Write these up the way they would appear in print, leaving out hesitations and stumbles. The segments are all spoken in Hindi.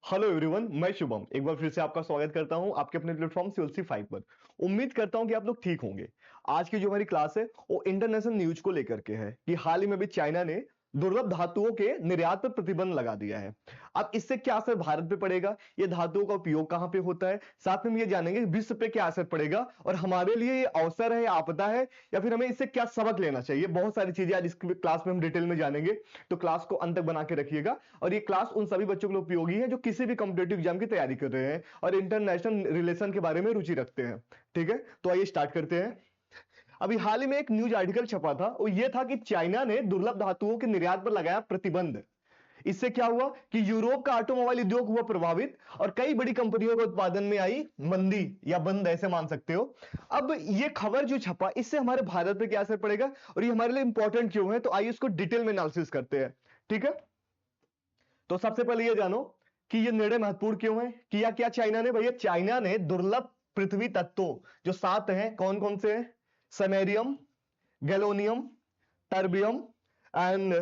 हेलो एवरीवन, मैं शुभम एक बार फिर से आपका स्वागत करता हूं आपके अपने प्लेटफॉर्म CLC 5 पर। उम्मीद करता हूं कि आप लोग ठीक होंगे। आज की जो हमारी क्लास है वो इंटरनेशनल न्यूज को लेकर के है कि हाल ही में भी चाइना ने दुर्लभ धातुओं के निर्यात पर प्रतिबंध लगा दिया है। अब इससे क्या असर भारत पे पड़ेगा, ये धातुओं का उपयोग कहां पे होता है, साथ में हम ये जानेंगे विश्व पे क्या असर पड़ेगा और हमारे लिए ये अवसर है या आपदा है या फिर हमें इससे क्या सबक लेना चाहिए। बहुत सारी चीजें आज इस क्लास में हम डिटेल में जानेंगे, तो क्लास को अंत तक बना के रखिएगा। और ये क्लास उन सभी बच्चों के लिए उपयोगी है जो किसी भी कॉम्पिटेटिव एग्जाम की तैयारी कर रहे हैं और इंटरनेशनल रिलेशन के बारे में रुचि रखते हैं। ठीक है, तो आइए स्टार्ट करते हैं। अभी हाल ही में एक न्यूज आर्टिकल छपा था, वो ये था कि चाइना ने दुर्लभ धातुओं के निर्यात पर लगाया प्रतिबंध। इससे क्या हुआ कि यूरोप का ऑटोमोबाइल उद्योग हुआ प्रभावित और कई बड़ी कंपनियों के उत्पादन में आई मंदी या बंद, ऐसे मान सकते हो। अब ये खबर जो छपा, इससे हमारे भारत पे क्या असर पड़ेगा और ये हमारे लिए इंपॉर्टेंट क्यों है, तो आइए इसको डिटेल में एनालिसिस करते हैं। ठीक है, तो सबसे पहले ये जानो कि ये निर्णय महत्वपूर्ण क्यों है। किया क्या चाइना ने? भैया चाइना ने दुर्लभ पृथ्वी तत्वों जो 7 हैं, कौन कौन से हैं? समेरियम, गैलोनियम, टर्बियम एंड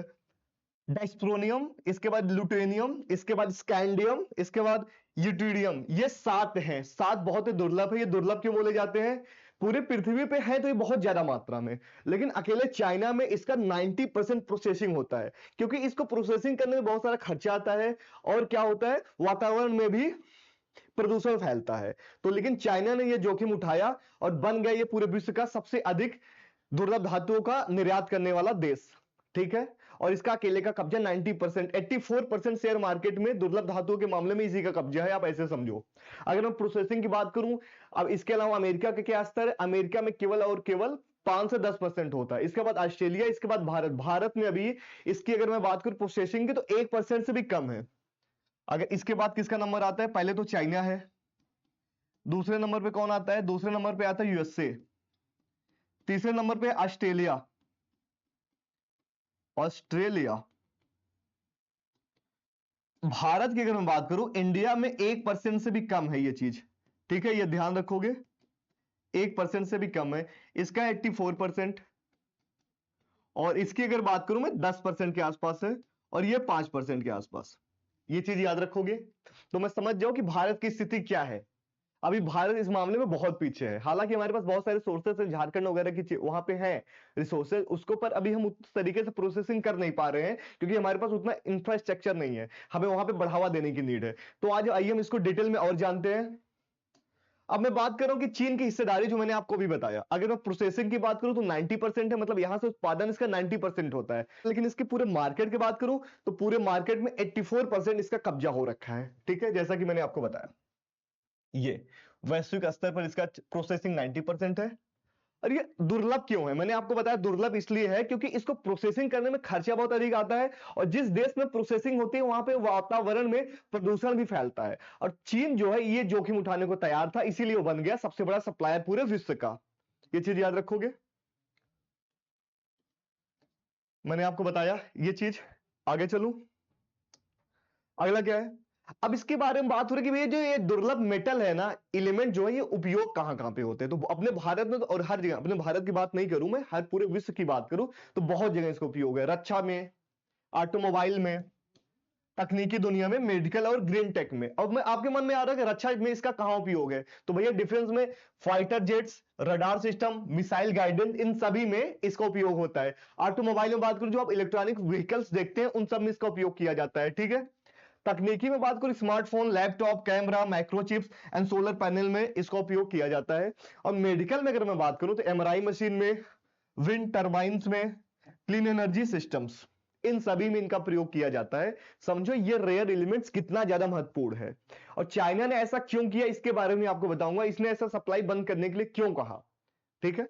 डाइस्प्रोनियम, इसके बाद लुटेनियम, इसके बाद स्कैंडियम, इसके बाद यूटिडियम। ये 7 हैं। 7 बहुत ही दुर्लभ है। ये दुर्लभ क्यों बोले जाते हैं? पूरे पृथ्वी पे है तो ये बहुत ज्यादा मात्रा में, लेकिन अकेले चाइना में इसका 90% प्रोसेसिंग होता है, क्योंकि इसको प्रोसेसिंग करने में बहुत सारा खर्चा आता है और क्या होता है, वातावरण में भी प्रदूषण फैलता है। तो लेकिन चाइना ने यह जोखिम उठाया और बन गया ये पूरे विश्व का सबसे अधिक दुर्लभ धातुओं का निर्यात करने वाला देश। ठीक है, और इसका अकेले का कब्जा 90%, 84% शेयर मार्केट में दुर्लभ धातुओं के मामले में इसी का कब्जा है, आप ऐसे समझो। अगर मैं प्रोसेसिंग की बात करूं, अब इसके अलावा अमेरिका का क्या स्तर है? अमेरिका में केवल और केवल 5 से 10% होता है। इसके बाद ऑस्ट्रेलिया, इसके बाद भारत। भारत में अभी इसकी अगर मैं बात करूं प्रोसेसिंग की, तो 1% से भी कम है। अगर इसके बाद किसका नंबर आता है? पहले तो चाइना है, दूसरे नंबर पे कौन आता है? दूसरे नंबर पे आता है यूएसए, तीसरे नंबर पे ऑस्ट्रेलिया, ऑस्ट्रेलिया। भारत की अगर मैं बात करूं, इंडिया में 1% से भी कम है ये चीज। ठीक है, ये ध्यान रखोगे, 1% से भी कम है। इसका 84%, और इसकी अगर बात करूं मैं 10% के आसपास है, और ये 5% के आसपास। ये चीज याद रखोगे तो मैं समझ जाऊं कि भारत की स्थिति क्या है। अभी भारत इस मामले में बहुत पीछे है। हालांकि हमारे पास बहुत सारे सोर्सेस है, झारखंड वगैरह की वहां पे हैं रिसोर्सेज, उसको पर अभी हम उस तरीके से प्रोसेसिंग कर नहीं पा रहे हैं, क्योंकि हमारे पास उतना इंफ्रास्ट्रक्चर नहीं है। हमें वहां पे बढ़ावा देने की नीड है। तो आज आइए हम इसको डिटेल में और जानते हैं। अब मैं बात कर रहा हूं कि चीन की हिस्सेदारी, जो मैंने आपको भी बताया। अगर मैं प्रोसेसिंग की बात करूं तो 90% है, मतलब यहां से उत्पादन इसका 90% होता है। लेकिन इसकी पूरे मार्केट की बात करूं तो पूरे मार्केट में 84% इसका कब्जा हो रखा है। ठीक है, जैसा कि मैंने आपको बताया, ये वैश्विक स्तर पर इसका प्रोसेसिंग 90% है। और ये दुर्लभ क्यों है? मैंने आपको बताया दुर्लभ इसलिए है क्योंकि इसको प्रोसेसिंग करने में खर्चा बहुत अधिक आता है, और जिस देश में प्रोसेसिंग होती है वहां पे वातावरण में प्रदूषण भी फैलता है। और चीन जो है ये जोखिम उठाने को तैयार था, इसीलिए वो बन गया सबसे बड़ा सप्लायर पूरे विश्व का। ये चीज याद रखोगे, मैंने आपको बताया ये चीज। आगे चलूं, अगला क्या है? अब इसके बारे में बात हो रही है कि ये जो ये दुर्लभ मेटल है ना, एलिमेंट जो है, ये उपयोग कहां कहां पे होते हैं। तो अपने भारत में तो, और हर जगह, अपने भारत की बात नहीं करूं मैं, हर पूरे विश्व की बात करूं तो बहुत जगह इसका उपयोग है। रक्षा में, ऑटोमोबाइल में, तकनीकी दुनिया में, मेडिकल और ग्रीन टेक में। अब मैं आपके मन में आ रहा है कि रक्षा में इसका कहां उपयोग है, तो भैया डिफेंस में fighter jets, radar system, missile guidance, इन सभी में इसका उपयोग होता है। ऑटोमोबाइल में बात करूं, जो आप इलेक्ट्रॉनिक व्हीकल्स देखते हैं उन सब में इसका उपयोग किया जाता है। ठीक है, तकनीकी में बात करूं, smartphone, laptop, camera, microchips and solar panel में इसका उपयोग किया जाता है। और मेडिकल में अगर मैं बात करूं तो एमआरआई मशीन में, विंड टर्बाइंस में, क्लीन एनर्जी सिस्टम्स, इन सभी में इनका प्रयोग किया जाता है। समझो ये रेयर एलिमेंट्स कितना ज्यादा महत्वपूर्ण है। और चाइना ने ऐसा क्यों किया इसके बारे में आपको बताऊंगा, इसने ऐसा सप्लाई बंद करने के लिए क्यों कहा। ठीक है,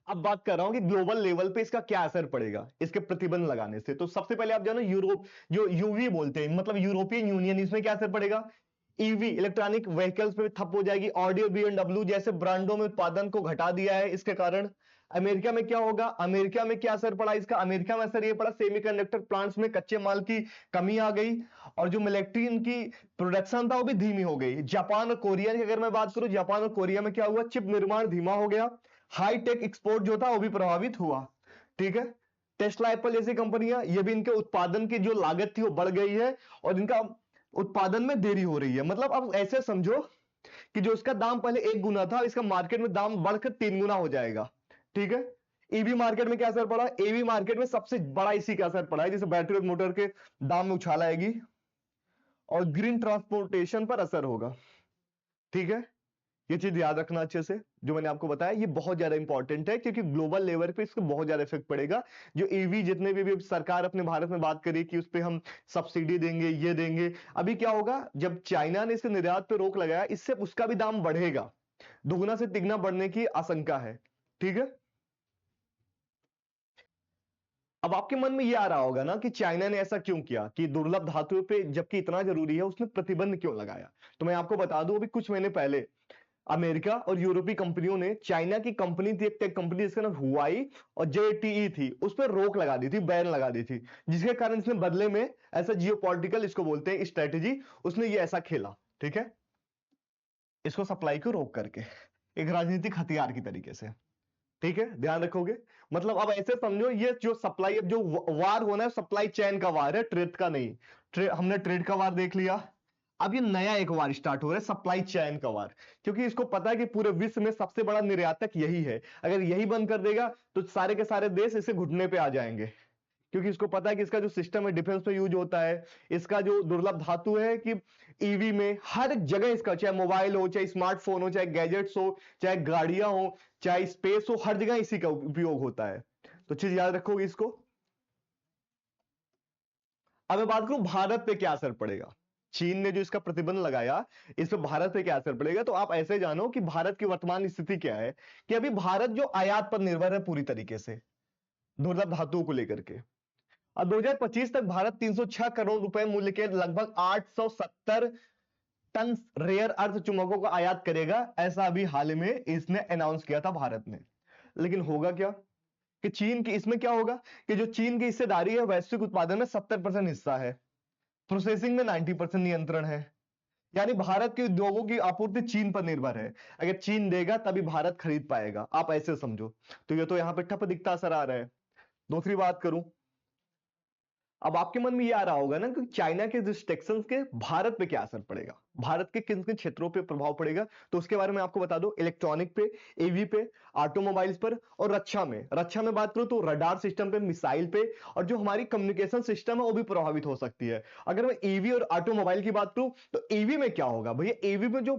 अब बात कर रहा हूं कि ग्लोबल लेवल पे इसका क्या असर पड़ेगा इसके प्रतिबंध लगाने से। तो सबसे पहले आप जानो, यूरोप जो यूवी बोलते हैं, मतलब यूरोपियन यूनियन, इसमें क्या असर पड़ेगा? ईवी इलेक्ट्रॉनिक व्हीकल्स पे ठप हो जाएगी। ऑडी, BMW जैसे ब्रांडों में उत्पादन को घटा दिया है इसके कारण। अमेरिका में क्या होगा? अमेरिका में क्या असर पड़ा इसका? अमेरिका में असर ये पड़ा, सेमीकंडक्टर प्लांट्स में कच्चे माल की कमी आ गई, और जो मिलिट्री इनकी प्रोडक्शन था वो भी धीमी हो गई। जापान और कोरिया की अगर मैं बात करूं, जापान और कोरिया में क्या हुआ? चिप निर्माण धीमा हो गया, हाई टेक एक्सपोर्ट जो था वो भी प्रभावित हुआ। ठीक है, टेस्ला एप्पल जैसी कंपनियां, ये भी इनके उत्पादन की जो लागत थी वो बढ़ गई है और इनका उत्पादन में देरी हो रही है। मतलब अब ऐसे समझो कि जो इसका दाम पहले 1 गुना था, इसका मार्केट में दाम बढ़कर 3 गुना हो जाएगा। ठीक है। ईवी मार्केट में क्या असर पड़ा? ईवी मार्केट में सबसे बड़ा इसी का असर पड़ा है, जैसे बैटरी और मोटर के दाम में उछाल आएगी और ग्रीन ट्रांसपोर्टेशन पर असर होगा। ठीक है। ये चीज याद रखना अच्छे से, जो मैंने आपको बताया ये बहुत ज्यादा इंपॉर्टेंट है, क्योंकि ग्लोबल लेवल पे इसको बहुत ज्यादा इफेक्ट पड़ेगा। जो ईवी जितने भी सरकार अपने भारत में बात करी कि उस पे हम सब्सिडी देंगे, ये देंगे, अभी क्या होगा जब चाइना ने इसके निर्यात पे रोक लगाया, इससे उसका भी दाम बढ़ेगा, दुगना से तिगना बढ़ने की आशंका है। ठीक है। अब आपके मन में ये आ रहा होगा ना कि चाइना ने ऐसा क्यों किया कि दुर्लभ धातुओं पे जबकि इतना जरूरी है उसने प्रतिबंध क्यों लगाया? तो मैं आपको बता दूं, अभी कुछ महीने पहले अमेरिका और यूरोपीय कंपनियों ने चाइना की कंपनी थी, एक टेक कंपनी जिसका नाम हुआई और जेटीई थी, उस पर रोक लगा दी थी, बैन लगा दी थी, जिसके कारण इसने बदले में ऐसा जियोपॉलिटिकल इसको बोलते हैं स्ट्रेटेजी, उसने ये ऐसा खेला। ठीक है। इसको सप्लाई को रोक करके एक राजनीतिक हथियार की तरीके से। ठीक है, ध्यान रखोगे। मतलब अब ऐसे समझो ये जो सप्लाई, अब जो वार होना है सप्लाई चेन का वार है, ट्रेड का नहीं। हमने ट्रेड का वार देख लिया, अब ये नया एक वार स्टार्ट हो रहा है, सप्लाई चेन का वार, क्योंकि इसको पता है कि पूरे विश्व में सबसे बड़ा निर्यातक यही है, अगर यही बंद कर देगा तो सारे के सारे देश इसे घुटने पे आ जाएंगे, क्योंकि इसको पता है कि इसका जो सिस्टम है डिफेंस में यूज होता है, इसका जो दुर्लभ धातु है कि ईवी में हर जगह इसका, चाहे मोबाइल हो, चाहे स्मार्टफोन हो, चाहे गैजेट्स हो, चाहे गाड़ियां हो, चाहे स्पेस हो, हर जगह इसी का उपयोग होता है। तो चीज याद रखोगे इसको। अब मैं बात करूं भारत पे क्या असर पड़ेगा, चीन ने जो इसका प्रतिबंध लगाया इस पे भारत पे क्या असर पड़ेगा? तो आप ऐसे जानो कि भारत की वर्तमान स्थिति क्या है, कि अभी भारत जो आयात पर निर्भर है पूरी तरीके से दुर्लभ धातुओं को लेकर के, और 2025 तक भारत 306 करोड़ रुपए मूल्य के लगभग 870 टन रेयर अर्थ चुंबकों का आयात करेगा, ऐसा अभी हाल में इसने अनाउंस किया था भारत ने। लेकिन होगा क्या कि चीन की इसमें क्या होगा कि जो चीन की हिस्सेदारी है वैश्विक उत्पादन में 70% हिस्सा है, प्रोसेसिंग में 90% नियंत्रण है, यानी भारत के उद्योगों की आपूर्ति चीन पर निर्भर है, अगर चीन देगा तभी भारत खरीद पाएगा, आप ऐसे समझो। तो ये तो यहां पे ठप दिखता असर आ रहा है। दूसरी बात करूं, अब आपके मन में ये आ रहा होगा ना कि चाइना के रिस्ट्रिक्शंस के भारत पे क्या असर पड़ेगा, भारत के किन किन क्षेत्रों पे प्रभाव पड़ेगा? तो उसके बारे में आपको बता दो, इलेक्ट्रॉनिक पे, एवी पे, ऑटोमोबाइल्स पर और रक्षा में बात करूं तो रडार सिस्टम पे, मिसाइल पे, और जो हमारी कम्युनिकेशन सिस्टम है वो भी प्रभावित हो सकती है। अगर मैं ईवी और ऑटोमोबाइल की बात करूं तो ईवी में क्या होगा भैया, ईवी में जो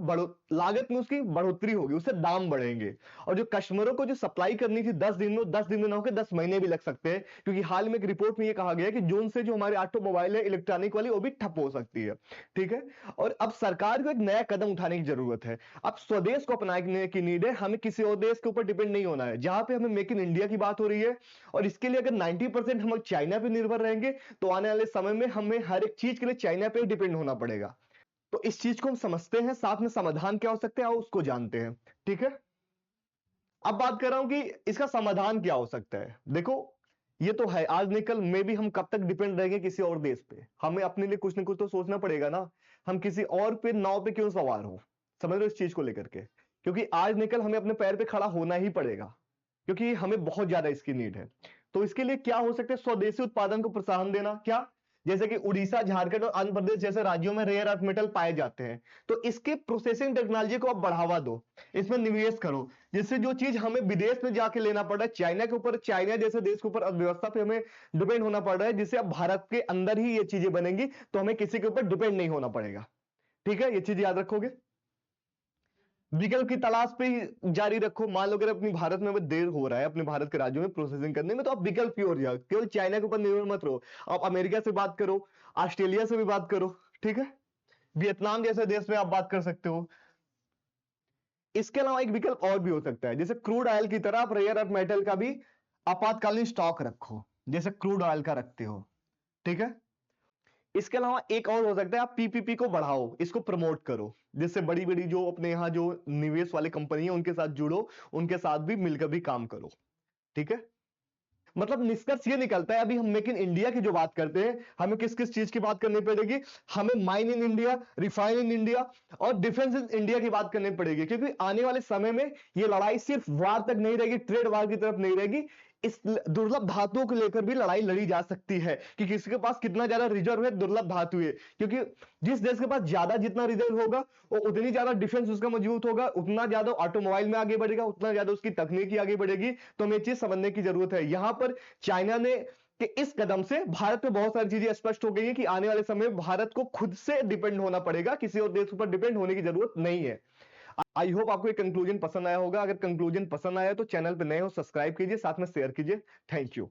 लागत में उसकी बढ़ोतरी होगी, उससे दाम बढ़ेंगे, और जो कस्टमरों को जो सप्लाई करनी थी 10 दिन में, 10 दिन में ना होकर 10 महीने भी लग सकते हैं, क्योंकि हाल में एक रिपोर्ट में यह कहा गया है कि जून से जो हमारे ऑटोमोबाइल है इलेक्ट्रॉनिक वाली वो भी ठप हो सकती है। ठीक है। और अब सरकार को एक नया कदम उठाने की जरूरत है, अब स्वदेश को अपनाने की नीड है, हमें किसी और देश के ऊपर डिपेंड नहीं होना है, जहां पे हमें मेक इन इंडिया की बात हो रही है, और इसके लिए अगर 90% हम चाइना पे निर्भर रहेंगे तो आने वाले समय में हमें हर एक चीज के लिए चाइना पे डिपेंड होना पड़ेगा। तो इस चीज को हम समझते हैं, साथ में समाधान क्या हो सकते हैं और उसको जानते हैं। ठीक है। अब बात कर रहा हूं कि इसका समाधान क्या हो सकता है। देखो ये तो है, आज निकल में भी हम कब तक डिपेंड रहेंगे किसी और देश पे, हमें अपने लिए कुछ ना कुछ तो सोचना पड़ेगा ना, हम किसी और पे नाव पे क्यों सवार हो, समझ लो इस चीज को लेकर के, क्योंकि आज निकल हमें अपने पैर पे खड़ा होना ही पड़ेगा, क्योंकि हमें बहुत ज्यादा इसकी नीड है। तो इसके लिए क्या हो सकता है, स्वदेशी उत्पादन को प्रोत्साहन देना, क्या जैसे कि उड़ीसा, झारखंड और आंध्र प्रदेश जैसे राज्यों में रेयर अर्थ मेटल पाए जाते हैं, तो इसके प्रोसेसिंग टेक्नोलॉजी को आप बढ़ावा दो, इसमें निवेश करो, जिससे जो चीज हमें विदेश में जाके लेना पड़ रहा है, चाइना के ऊपर, चाइना जैसे देश के ऊपर अर्थव्यवस्था पे हमें डिपेंड होना पड़ रहा है, जिससे अब भारत के अंदर ही ये चीजें बनेंगी, तो हमें किसी के ऊपर डिपेंड नहीं होना पड़ेगा। ठीक है, ये चीज याद रखोगे। विकल्प की तलाश पे ही जारी रखो, मान लो अगर अपनी भारत में देर हो रहा है अपने भारत के राज्यों में प्रोसेसिंग करने में, तो आप विकल्प की ओर जाओ, केवल चाइना के ऊपर निर्भर मत रहो, आप अमेरिका से बात करो, ऑस्ट्रेलिया से भी बात करो। ठीक है। वियतनाम जैसे देश में आप बात कर सकते हो। इसके अलावा एक विकल्प और भी हो सकता है, जैसे क्रूड ऑयल की तरह आप रेयर अर्थ मेटल का भी आपातकालीन स्टॉक रखो, जैसे क्रूड ऑयल का रखते हो। ठीक है। इसके अलावा एक और हो सकता है, आप पीपीपी को बढ़ाओ, इसको प्रमोट करो, जिससे बड़ी बड़ी जो अपने यहाँ जो निवेश वाली कंपनी है उनके साथ जुड़ो, उनके साथ भी मिलकर भी काम करो। ठीक है। मतलब निष्कर्ष ये निकलता है, अभी हम मेक इन इंडिया की जो बात करते हैं, हमें किस किस चीज की बात करनी पड़ेगी, हमें mine in India, refine in India और डिफेंस इन इंडिया की बात करनी पड़ेगी, क्योंकि आने वाले समय में ये लड़ाई सिर्फ वार तक नहीं रहेगी, ट्रेड वार की तरफ नहीं रहेगी, इस दुर्लभ धातुओं को लेकर भी लड़ाई लड़ी जा सकती है कि किसके पास कितना ज्यादा रिजर्व है, दुर्लभ धातु है। क्योंकि जिस देश के पास ज्यादा जितना रिजर्व होगा वो उतनी ज्यादा डिफेंस उसका मजबूत होगा, उतना ज्यादा ऑटोमोबाइल में आगे बढ़ेगा, उतना ज्यादा उसकी तकनीकी आगे बढ़ेगी। तो हमें चीज समझने की जरूरत है। यहां पर चाइना ने कि इस कदम से भारत में बहुत सारी चीजें स्पष्ट हो गई है कि आने वाले समय में भारत को खुद से डिपेंड होना पड़ेगा, किसी और देश पर डिपेंड होने की जरूरत नहीं है। आई होप आपको ये कंक्लूजन पसंद आया होगा। अगर कंक्लूजन पसंद आया तो चैनल पे नए हो सब्सक्राइब कीजिए, साथ में शेयर कीजिए। Thank you.